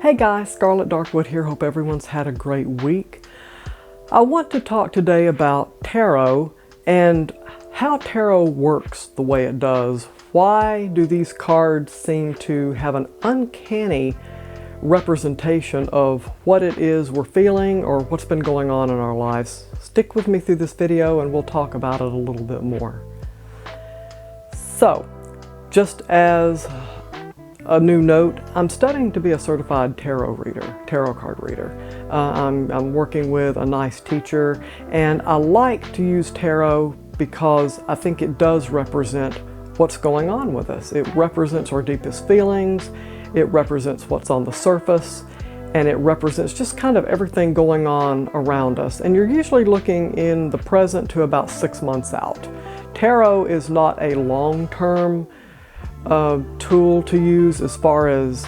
Hey guys, Scarlet Darkwood here. Hope everyone's had a great week. I want to talk today about tarot and how tarot works the way it does. Why do these cards seem to have an uncanny representation of what it is we're feeling or what's been going on in our lives? Stick with me through this video and we'll talk about it a little bit more. So, just as a new note, I'm studying to be a certified tarot card reader. I'm working with a nice teacher, and I like to use tarot because I think it does represent what's going on with us. It represents our deepest feelings, it represents what's on the surface, and it represents just kind of everything going on around us. And you're usually looking in the present to about 6 months out. Tarot is not a long-term tool to use as far as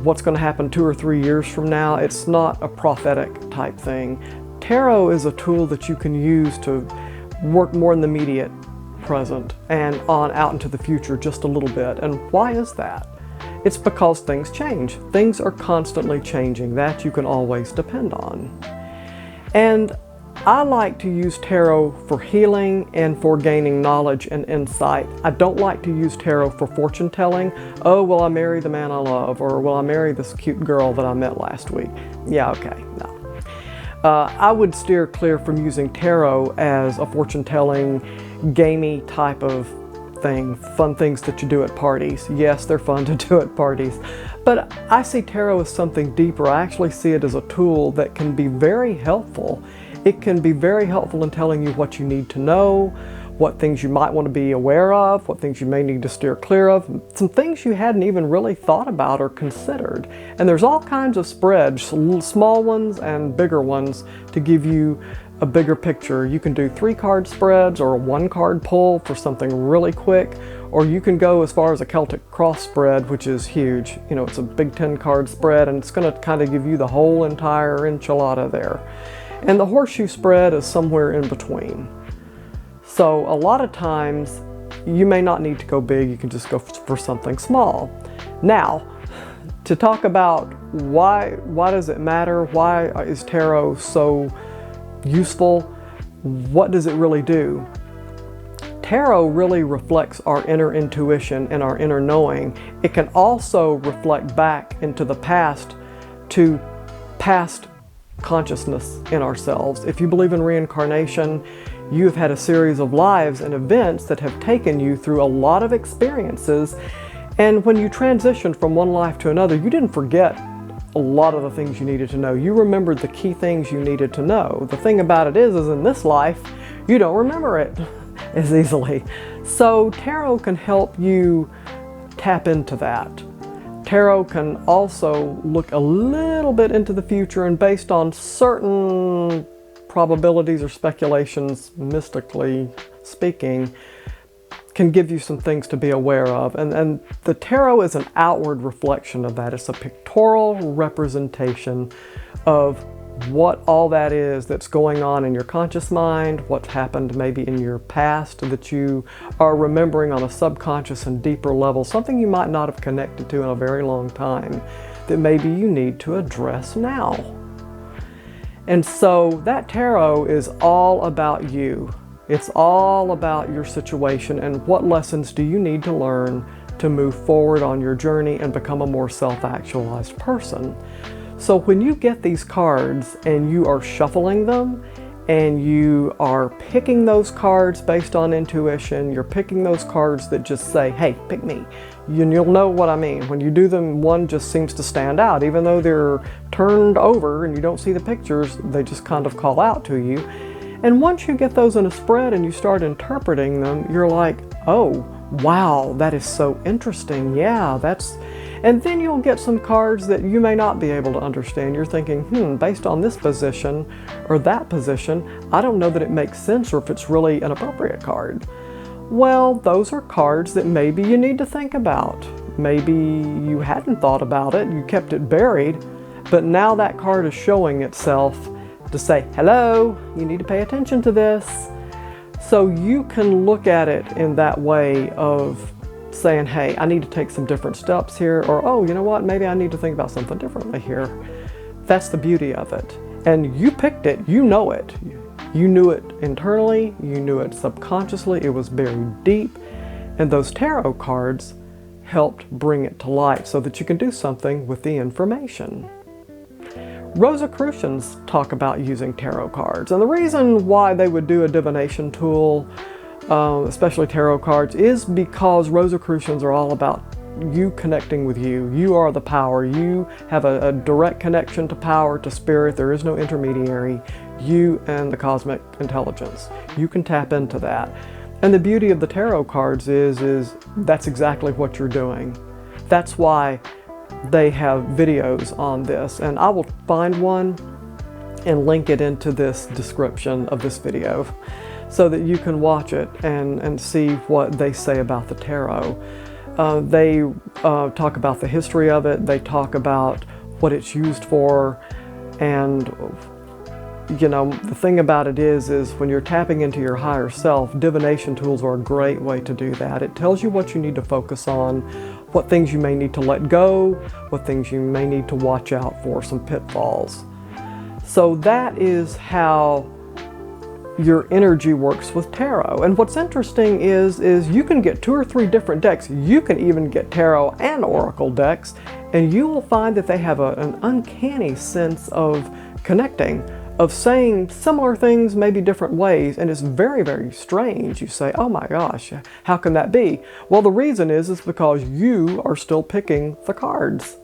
what's going to happen 2 or 3 years from now. It's not a prophetic type thing. Tarot is a tool that you can use to work more in the immediate present and on out into the future just a little bit. And why is that? It's because things change. Things are constantly changing. That you can always depend on. And I like to use tarot for healing and for gaining knowledge and insight. I don't like to use tarot for fortune telling. Oh, will I marry the man I love? Or will I marry this cute girl that I met last week? Yeah, okay, no. I would steer clear from using tarot as a fortune telling, gamey type of thing. Fun things that you do at parties. Yes, they're fun to do at parties. But I see tarot as something deeper. I actually see it as a tool that can be very helpful. It can be very helpful in telling you what you need to know, what things you might want to be aware of, what things you may need to steer clear of, some things you hadn't even really thought about or considered. And there's all kinds of spreads, small ones and bigger ones, to give you a bigger picture. You can do 3-card spreads or a 1-card pull for something really quick, or you can go as far as a Celtic cross spread, which is huge. You know, it's a big 10-card spread, and it's going to kind of give you the whole entire enchilada there. And the horseshoe spread is somewhere in between. So a lot of times you may not need to go big, you can just go for something small. Now, to talk about why does it matter? Why is tarot so useful? What does it really do? Tarot really reflects our inner intuition and our inner knowing. It can also reflect back into the past to past consciousness in ourselves. If you believe in reincarnation, you've had a series of lives and events that have taken you through a lot of experiences, and when you transitioned from one life to another, you didn't forget a lot of the things you needed to know. You remembered the key things you needed to know. The thing about it is in this life, you don't remember it as easily. So tarot can help you tap into that. Tarot can also look a little bit into the future, and based on certain probabilities or speculations, mystically speaking, can give you some things to be aware of. And the tarot is an outward reflection of that. It's a pictorial representation of what all that is that's going on in your conscious mind, what's happened maybe in your past that you are remembering on a subconscious and deeper level, something you might not have connected to in a very long time that maybe you need to address now. And so that tarot is all about you. It's all about your situation and what lessons do you need to learn to move forward on your journey and become a more self-actualized person. So when you get these cards and you are shuffling them and you are picking those cards based on intuition, you're picking those cards that just say, hey, pick me. And you'll know what I mean. When you do them, one just seems to stand out. Even though they're turned over and you don't see the pictures, they just kind of call out to you. And once you get those in a spread and you start interpreting them, you're like, oh, wow, that is so interesting. Yeah, that's... And then you'll get some cards that you may not be able to understand. You're thinking, based on this position or that position, I don't know that it makes sense or if it's really an appropriate card. Well, those are cards that maybe you need to think about. Maybe you hadn't thought about it, you kept it buried, but now that card is showing itself to say, hello, you need to pay attention to this. So you can look at it in that way of saying, hey, I need to take some different steps here, or, oh, you know what, maybe I need to think about something differently here. That's the beauty of it. And you picked it, you know it. You knew it internally, you knew it subconsciously, it was buried deep, and those tarot cards helped bring it to light so that you can do something with the information. Rosicrucians talk about using tarot cards, and the reason why they would do a divination tool, especially tarot cards, is because Rosicrucians are all about you connecting with you. You are the power. You have a direct connection to power, to spirit. There is no intermediary. You and the cosmic intelligence. You can tap into that. And the beauty of the tarot cards is that's exactly what you're doing. That's why they have videos on this, and I will find one and link it into this description of this video so that you can watch it and see what they say about the tarot. They talk about the history of it, they talk about what it's used for, and you know, the thing about it is when you're tapping into your higher self, divination tools are a great way to do that. It tells you what you need to focus on, what things you may need to let go, what things you may need to watch out for, some pitfalls. So that is how your energy works with tarot. And what's interesting is you can get 2 or 3 different decks. You can even get tarot and oracle decks, and you will find that they have an uncanny sense of connecting, of saying similar things, maybe different ways, and it's very, very strange. You say, oh my gosh, how can that be? Well, the reason is because you are still picking the cards.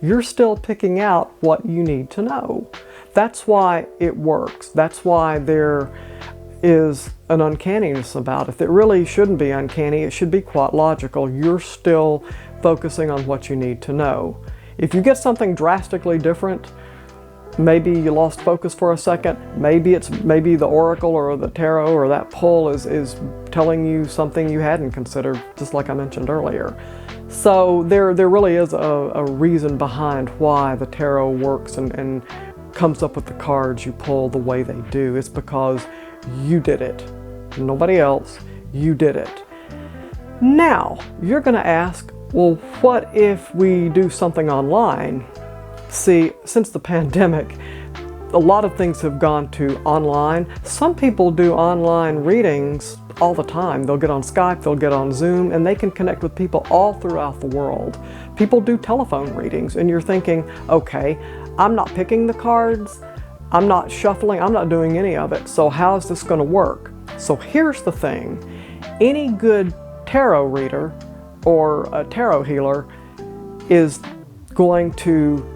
You're still picking out what you need to know. That's why it works. That's why there is an uncanniness about it. It really shouldn't be uncanny. It should be quite logical. You're still focusing on what you need to know. If you get something drastically different, maybe you lost focus for a second, maybe the oracle or the tarot or that pull is telling you something you hadn't considered, just like I mentioned earlier. So there really is a reason behind why the tarot works and comes up with the cards you pull the way they do. It's because you did it. Nobody else. You did it. Now, you're going to ask, well, what if we do something online? See, since the pandemic, a lot of things have gone to online. Some people do online readings all the time. They'll get on Skype, they'll get on Zoom, and they can connect with people all throughout the world. People do telephone readings, and you're thinking, okay, I'm not picking the cards, I'm not shuffling, I'm not doing any of it, so how is this going to work? So here's the thing. Any good tarot reader or a tarot healer is going to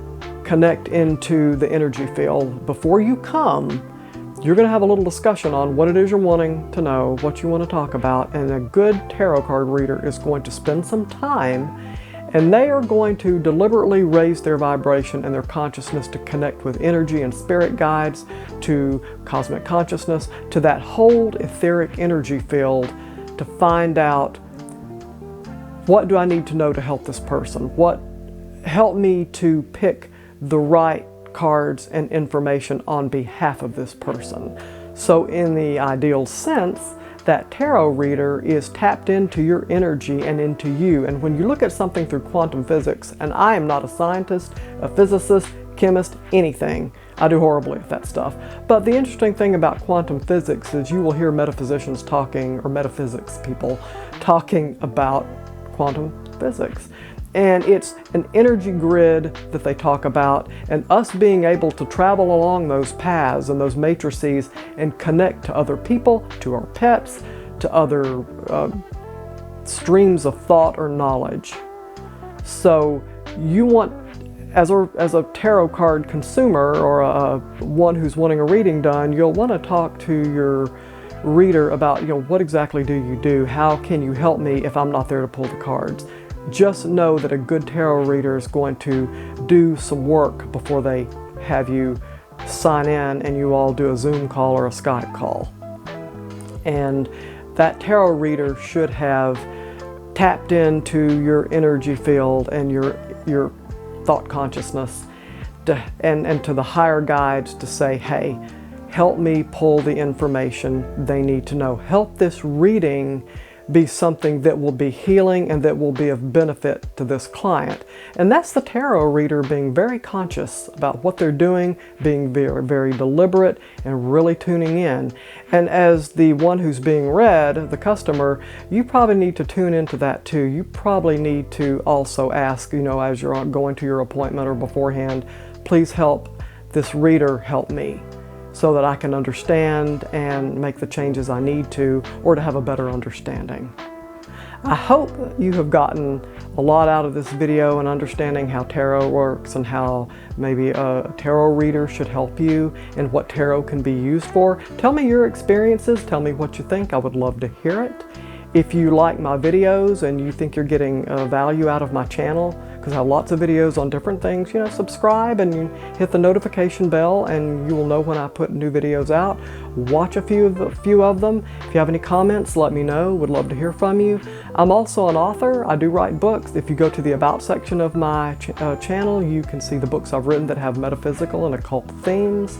connect into the energy field. Before you come, you're going to have a little discussion on what it is you're wanting to know, what you want to talk about, and a good tarot card reader is going to spend some time, and they are going to deliberately raise their vibration and their consciousness to connect with energy and spirit guides, to cosmic consciousness, to that whole etheric energy field, to find out, what do I need to know to help this person? What help me to pick the right cards and information on behalf of this person. So in the ideal sense, that tarot reader is tapped into your energy and into you. And when you look at something through quantum physics, and I am not a scientist, a physicist, chemist, anything. I do horribly at that stuff. But the interesting thing about quantum physics is you will hear metaphysicians talking, or metaphysics people talking about quantum physics. And it's an energy grid that they talk about, and us being able to travel along those paths and those matrices and connect to other people, to our pets, to other streams of thought or knowledge. So you want, as a tarot card consumer or one who's wanting a reading done, you'll want to talk to your reader about, what exactly do you do? How can you help me if I'm not there to pull the cards? Just know that a good tarot reader is going to do some work before they have you sign in and you all do a Zoom call or a Skype call. And that tarot reader should have tapped into your energy field and your thought consciousness and to the higher guides to say, hey, help me pull the information they need to know. Help this reading be something that will be healing and that will be of benefit to this client. And that's the tarot reader being very conscious about what they're doing, being very, very deliberate and really tuning in. And as the one who's being read, the customer, you probably need to tune into that too. You probably need to also ask, as you're going to your appointment or beforehand, please help this reader help me, so that I can understand and make the changes I need to, or to have a better understanding. I hope you have gotten a lot out of this video and understanding how tarot works and how maybe a tarot reader should help you and what tarot can be used for. Tell me your experiences, tell me what you think. I would love to hear it. If you like my videos and you think you're getting value out of my channel, because I have lots of videos on different things, subscribe and you hit the notification bell and you will know when I put new videos out. Watch a few of them. If you have any comments, let me know. Would love to hear from you. I'm also an author. I do write books. If you go to the About section of my channel, you can see the books I've written that have metaphysical and occult themes.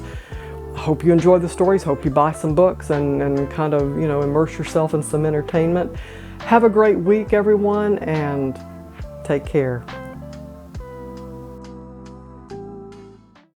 Hope you enjoy the stories. Hope you buy some books and kind of, immerse yourself in some entertainment. Have a great week, everyone, and take care.